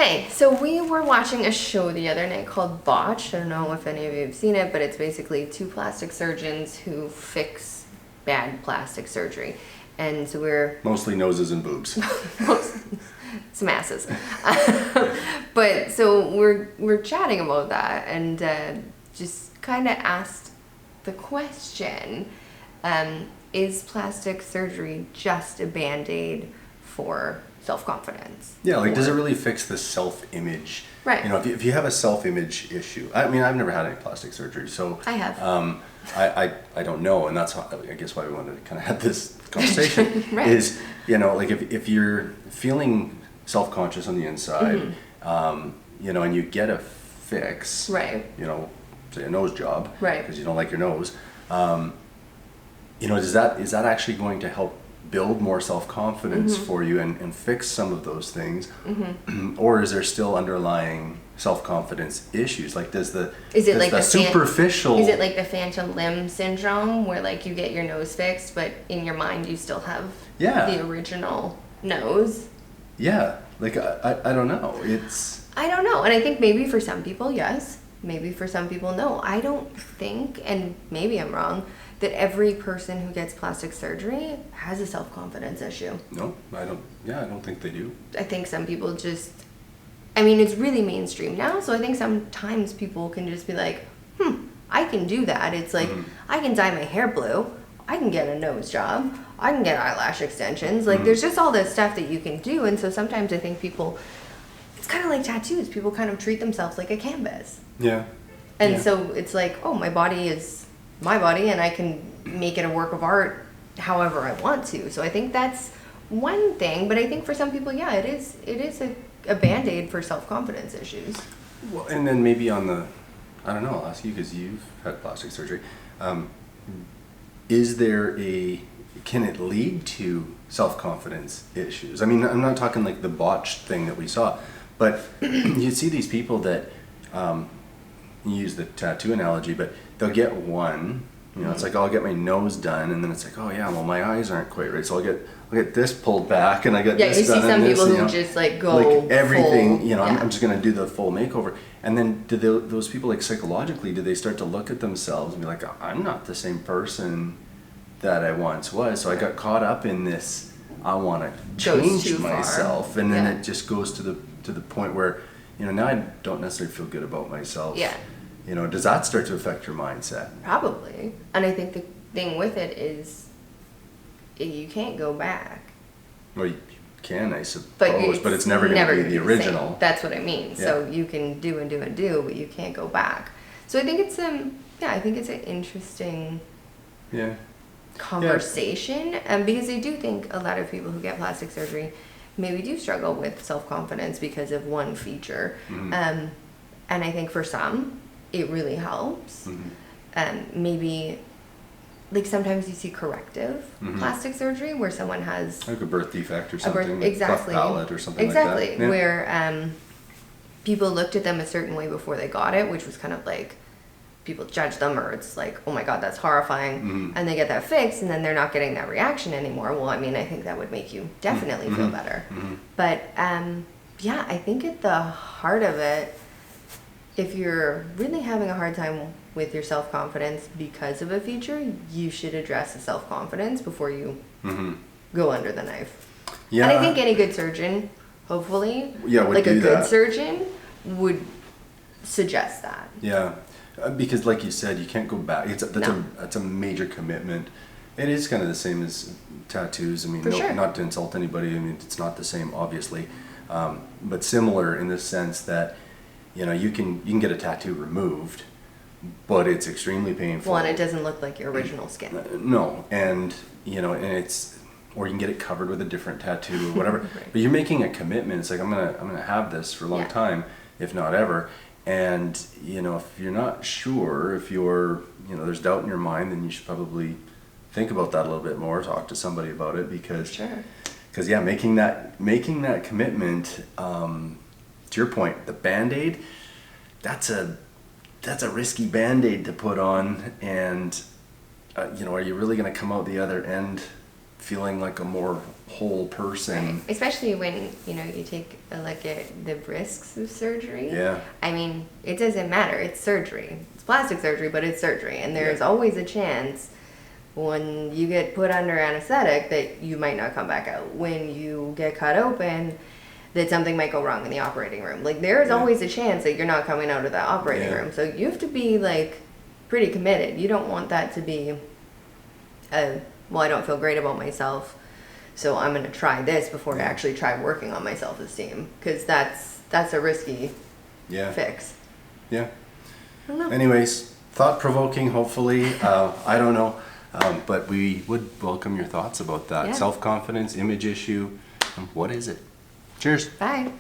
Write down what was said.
Hey, so we were watching a show the other night called Botched. I don't know if any of you have seen it, but it's basically two plastic surgeons who fix bad plastic surgery. And so we're Mostly noses and boobs. some asses. But so we're chatting about that and just kind of asked the question, is plastic surgery just a Band-Aid for self-confidence? Yeah, like does it really fix the self-image? Right. You know, if you have a self-image issue, I mean, I've never had any plastic surgery, so I have. I don't know, and that's how, I guess why we wanted to kind of have this conversation. Right. Is, you know, like if you're feeling self-conscious on the inside, you know, and you get a fix, Right. you know, say a nose job, Right. because you don't like your nose, you know, is that actually going to help build more self-confidence for you and fix some of those things? Or is there still underlying self-confidence issues? Like Is it like the superficial... Is it like the phantom limb syndrome where like you get your nose fixed, but in your mind you still have the original nose? Yeah, like I don't know. I don't know. And I think maybe for some people, yes. Maybe for some people, no. I don't think, and maybe I'm wrong, that every person who gets plastic surgery has a self-confidence issue. No, I don't think they do. I think some people just, I mean, it's really mainstream now, so I think sometimes people can just be like, I can do that. It's like, I can dye my hair blue, I can get a nose job, I can get eyelash extensions. Like, there's just all this stuff that you can do, and so sometimes I think people, it's kind of like tattoos. People kind of treat themselves like a canvas. Yeah. And so it's like, oh, my body is my body, and I can make it a work of art however I want to. So I think that's one thing, but I think for some people, yeah, it is a Band-Aid for self-confidence issues. Well, and then maybe on the, I don't know, I'll ask you because you've had plastic surgery. Can it lead to self-confidence issues? I mean, I'm not talking like the botched thing that we saw, but you see these people that, you use the tattoo analogy, but they'll get one, you know, it's like, oh, I'll get my nose done, and then it's like, oh yeah, well my eyes aren't quite right, so I'll get this pulled back, and I get this done. Yeah, you see some people who just like go like everything, full, you know, I'm just gonna do the full makeover. And then do those people, like psychologically, do they start to look at themselves and be like, I'm not the same person that I once was, so I got caught up in this, I want to change myself, and then it just goes to the point where, you know, now I don't necessarily feel good about myself. Yeah. You know, does that start to affect your mindset? Probably. And I think the thing with it is you can't go back. Well, you can, I suppose, but it's never going to be the original. Same. That's what I mean. Yeah. So you can do and do and do, but you can't go back. So I think it's I think it's an interesting conversation, because I do think a lot of people who get plastic surgery maybe do struggle with self-confidence because of one feature. And I think for some, it really helps. Maybe, like sometimes you see corrective plastic surgery where someone has like a birth defect or something, exactly, cleft palate or something like that. Exactly, where people looked at them a certain way before they got it, which was kind of like people judge them, or it's like, oh my god, that's horrifying, and they get that fixed, and then they're not getting that reaction anymore. Well, I mean, I think that would make you definitely feel better. But yeah, I think at the heart of it, if you're really having a hard time with your self-confidence because of a feature, you should address the self-confidence before you go under the knife. Yeah. And I think any good surgeon, hopefully, like a good surgeon, would suggest that. Yeah. Because like you said, you can't go back. That's a major commitment. It is kind of the same as tattoos. I mean, not to insult anybody. I mean, it's not the same, obviously, but similar in the sense that, you know, you can get a tattoo removed, but it's extremely painful. Well, and it doesn't look like your original skin. No, and you know, and it's, or you can get it covered with a different tattoo or whatever. Right. But you're making a commitment. It's like, I'm gonna have this for a long time, if not ever. And you know, if you're not sure, if you're, you know, there's doubt in your mind, then you should probably think about that a little bit more. Talk to somebody about it, because yeah, making that commitment. To your point, the Band-Aid, that's a risky Band-Aid to put on, and you know, are you really going to come out the other end feeling like a more whole person. Right. Especially when, you know, you take a look at the risks of surgery. Yeah. I mean, it doesn't matter. It's surgery. It's plastic surgery, but it's surgery. And there's Yeah. always a chance when you get put under anesthetic that you might not come back out. When you get cut open, that something might go wrong in the operating room. Like, there is Yeah. always a chance that you're not coming out of the operating Yeah. room. So you have to be, like, pretty committed. You don't want that to be well, I don't feel great about myself, so I'm going to try this before I actually try working on my self-esteem, because that's a risky Yeah. fix. Yeah. I don't know. Anyways, thought-provoking, hopefully. I don't know. But we would welcome your thoughts about that. Yeah. Self-confidence, image issue. What is it? Cheers. Bye.